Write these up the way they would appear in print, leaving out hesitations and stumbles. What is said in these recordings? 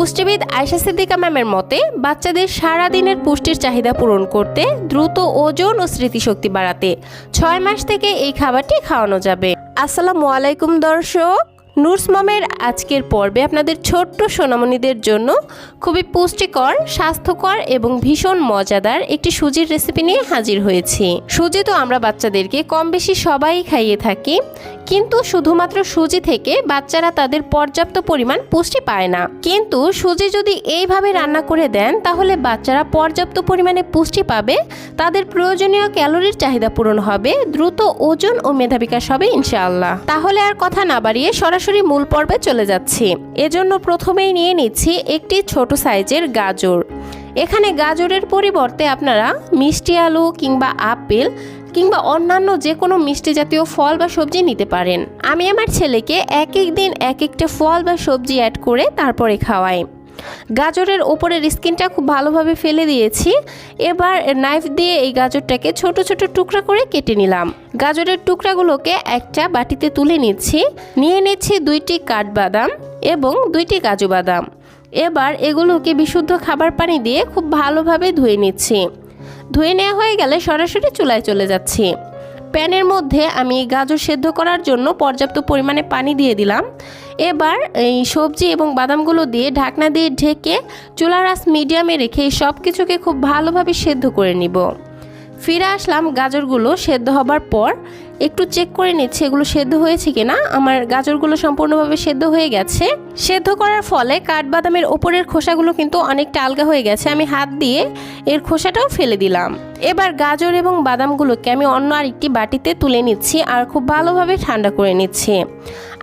পুষ্টিবিদ আয়েশা সিদ্দিকা ম্যামের মতে বাচ্চাদের সারা দিনের পুষ্টির চাহিদা পূরণ করতে, দ্রুত ওজন ও স্মৃতিশক্তি বাড়াতে 6 মাস থেকে এই খাবারটি খাওয়ানো যাবে। আসসালামু আলাইকুম দর্শক, নুরস মমের আজকের পর্বে আপনাদের ছোট্ট সোনামণিদের জন্য খুবই পুষ্টিকর, স্বাস্থ্যকর এবং ভীষণ মজাদার একটি সুজির রেসিপি নিয়ে হাজির হয়েছি। সুজি তো আমরা বাচ্চাদেরকে কম বেশি সবাই খাইয়ে থাকি, কিন্তু শুধুমাত্র সুজি থেকে বাচ্চারা তাদের পর্যাপ্ত পরিমাণ পুষ্টি পায় না। কিন্তু সুজি যদি এইভাবে রান্না করে দেন তাহলে বাচ্চারা পর্যাপ্ত পরিমাণে পুষ্টি পাবে, তাদের প্রয়োজনীয় ক্যালোরির চাহিদা পূরণ হবে, দ্রুত ওজন ও মেধা বিকাশ হবে ইনশাআল্লাহ। তাহলে আর কথা না বাড়িয়ে সরাসরি মূল পর্বে চলে যাচ্ছি। এজন্য প্রথমেই নিয়ে নিচ্ছি একটি ছোট সাইজের গাজর। এখানে গাজরের পরিবর্তে আপনারা মিষ্টি আলু কিংবা আপেল কিংবা অন্যান্য যে কোনো মিষ্টি জাতীয় ফল বা সবজি নিতে পারেন। আমি আমার ছেলেকে এক এক দিন এক একটা ফল বা সবজি অ্যাড করে তারপরে খাওয়াই। গাজরের ওপরের স্কিনটা খুব ভালোভাবে ফেলে দিয়েছি। এবার নাইফ দিয়ে এই গাজরটাকে ছোট ছোট টুকরা করে কেটে নিলাম। গাজরের টুকরাগুলোকে একটা বাটিতে তুলে নিচ্ছি। নিয়ে নিচ্ছি 2টি কাঠবাদাম এবং 2টি কাজু বাদাম। এবার এগুলোকে বিশুদ্ধ খাবার পানি দিয়ে খুব ভালোভাবে ধুয়ে নিচ্ছি। ধুয়ে নেওয়া হয়ে গেলে সরাসরি চুলায় চলে যাচ্ছি। প্যানের মধ্যে আমি গাজর সেদ্ধ করার জন্য পর্যাপ্ত পরিমাণে পানি দিয়ে দিলাম। এবার এই সবজি এবং বাদামগুলো দিয়ে ঢাকনা দিয়ে ঢেকে চুলার আঁচ মিডিয়ামে রেখে সব কিছুকে খুব ভালোভাবে সেদ্ধ করে নিব। ফিরে আসলাম গাজরগুলো সেদ্ধ হবার পর একটু চেক করে নিচ্ছি এগুলো সেদ্ধ হয়েছে কিনা। আমার গাজরগুলো সম্পূর্ণভাবে সেদ্ধ হয়ে গেছে। সেদ্ধ করার ফলে কাঠবাদামের ওপরের খোসাগুলো কিন্তু অনেকটা আলগা হয়ে গেছে। আমি হাত দিয়ে এর খোসাটাও ফেলে দিলাম। এবার গাজর এবং বাদামগুলোকে আমি অন্য আরেকটি বাটিতে তুলে নিচ্ছি আর খুব ভালোভাবে ঠান্ডা করে নিচ্ছি।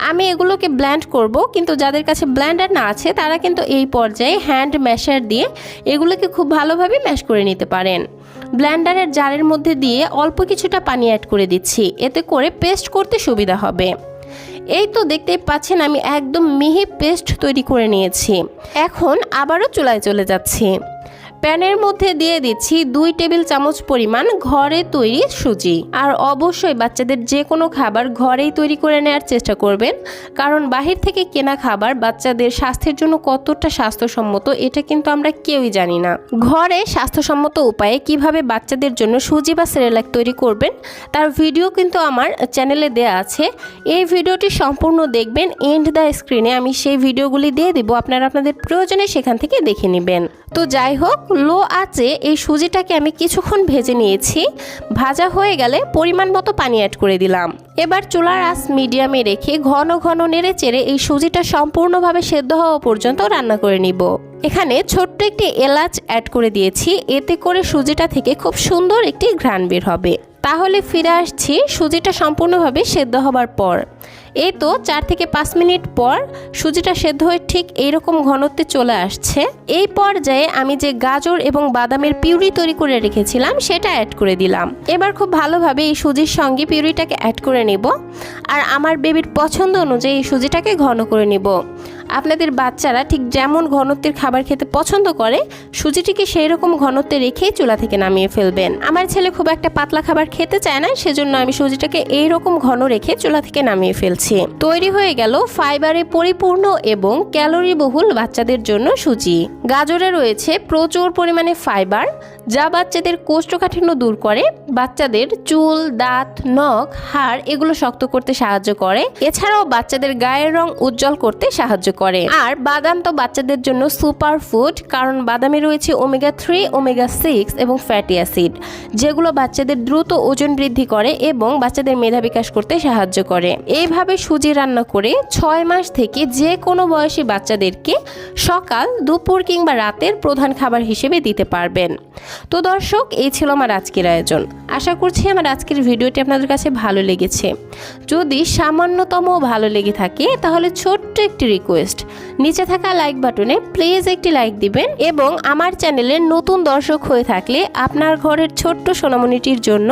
আমি এগুলোকে ব্লেন্ড করব, কিন্তু যাদের কাছে ব্লেন্ডার না আছে তারা কিন্তু এই পর্যায়ে হ্যান্ড ম্যাশার দিয়ে এগুলোকে খুব ভালোভাবে ম্যাশ করে নিতে পারেন। ব্লেন্ডারের জারের মধ্যে দিয়ে অল্প কিছুটা পানি অ্যাড করে দিচ্ছি, এতে করে পেস্ট করতে সুবিধা হবে। এই তো দেখতেই পাচ্ছেন আমি একদম মিহি পেস্ট তৈরি করে নিয়েছি। এখন আবারও চুলায় চলে যাচ্ছি। প্যানের মধ্যে দিয়ে দিচ্ছি 2 টেবিল চামচ পরিমাণ ঘরে তৈরি সুজি। আর অবশ্যই বাচ্চাদের যে কোনো খাবার ঘরেই তৈরি করে নেওয়ার চেষ্টা করবেন, কারণ বাহির থেকে কেনা খাবার বাচ্চাদের স্বাস্থ্যের জন্য কতটা স্বাস্থ্যসম্মত এটা কিন্তু আমরা কেউই জানি না। ঘরে স্বাস্থ্যসম্মত উপায়ে কিভাবে বাচ্চাদের জন্য সুজি বা সেরেলাক তৈরি করবেন তার ভিডিও কিন্তু আমার চ্যানেলে দেয়া আছে। এই ভিডিওটি সম্পূর্ণ দেখবেন, এন্ড দ্য স্ক্রিনে আমি সেই ভিডিওগুলি দিয়ে দিব, আপনারা আপনাদের প্রয়োজনে সেখান থেকে দেখে নেবেন। তো যাই হোক, লো আঁচে এই সুজিটাকে আমি কিছুক্ষণ ভেজে নিয়েছি। ভাজা হয়ে গেলে পরিমাণ মতো পানি অ্যাড করে দিলাম। এবার চুলার আঁচ মিডিয়ামে রেখে ঘন ঘন নেড়ে চেড়ে এই সুজিটা সম্পূর্ণভাবে সেদ্ধ হওয়া পর্যন্ত রান্না করে নিব। এখানে ছোট্ট একটি এলাচ অ্যাড করে দিয়েছি, এতে করে সুজিটা থেকে খুব সুন্দর একটি ঘ্রাণ বের হবে। তাহলে ফিরে আসছি সুজিটা সম্পূর্ণভাবে সেদ্ধ হবার পর। এই তো 4 থেকে 5 মিনিট পর সুজিটা সেদ্ধ হয়ে ঠিক এইরকম ঘনত্বে চলে আসছে। এই পর্যায়ে আমি যে গাজর এবং বাদামের পিউরি তৈরি করে রেখেছিলাম সেটা অ্যাড করে দিলাম। এবার খুব ভালোভাবে এই সুজির সঙ্গে পিউরিটাকে অ্যাড করে নেব। আর আমার বেবির পছন্দ অনুযায়ী এই সুজিটাকে ঘন করে নেব। আপনাদের বাচ্চারা ঠিক যেমন ঘনত্বের খাবার খেতে পছন্দ করে সুজিটিকে সেই রকম ঘনত্বে রেখেই চুলা থেকে নামিয়ে ফেলবেন। আমার ছেলে খুব একটা পাতলা খাবার খেতে চায় না, সেজন্য আমি সুজিটাকে এইরকম ঘন রেখে চুলা থেকে নামিয়ে ফেলছি। তৈরি হয়ে গেল ফাইবারে পরিপূর্ণ এবং ক্যালোরি বহুল বাচ্চাদের জন্য সুজি। গাজরে রয়েছে প্রচুর পরিমাণে ফাইবার, যা বাচ্চাদের কোষ্ঠকাঠিন্য দূর করে, বাচ্চাদের চুল, দাঁত, নখ, হাড় এগুলো শক্ত করতে সাহায্য করে। এছাড়াও বাচ্চাদের গায়ের রং উজ্জ্বল করতে সাহায্য করে। আর বাদাম তো বাচ্চাদের জন্য সুপার ফুড, কারণ বাদামে রয়েছে ওমেগা 3, ওমেগা 6 এবং ফ্যাটি অ্যাসিড, যেগুলো বাচ্চাদের দ্রুত ওজন বৃদ্ধি করে এবং বাচ্চাদের মেধা বিকাশ করতে সাহায্য করে। এইভাবে সুজি রান্না করে 6 মাস থেকে যে কোনো বয়সী বাচ্চাদেরকে সকাল, দুপুর কিংবা রাতের প্রধান খাবার হিসেবে দিতে পারবেন। তো দর্শক, এই ছিল আমার আজকের আয়োজন। আশা করছি আমার আজকের ভিডিওটি আপনাদের কাছে ভালো লেগেছে। যদি সামান্যতম ভালো লেগে থাকে তাহলে ছোট্ট একটি রিকোয়েস্ট, নিচে থাকা লাইক বাটনে প্লিজ একটি লাইক দিবেন এবং আমার চ্যানেলের নতুন দর্শক হয়ে থাকলে আপনার ঘরের ছোট্ট সোনামণিটির জন্য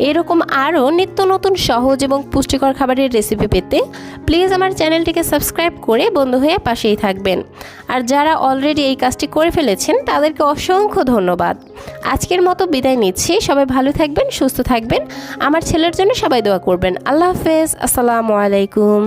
এরকম আরও নিত্য নতুন সহজ এবং পুষ্টিকর খাবারের রেসিপি পেতে প্লিজ আমার চ্যানেলটিকে সাবস্ক্রাইব করে বন্ধু হয়ে পাশেই থাকবেন। আর যারা অলরেডি এই কাজটি করে ফেলেছেন তাদেরকে অসংখ্য ধন্যবাদ। আজকের মতো বিদায় নিচ্ছি। সবাই ভালো থাকবেন, সুস্থ থাকবেন। আমার ছেলের জন্য সবাই দোয়া করবেন। আল্লাহ হাফেজ। আসসালামু আলাইকুম।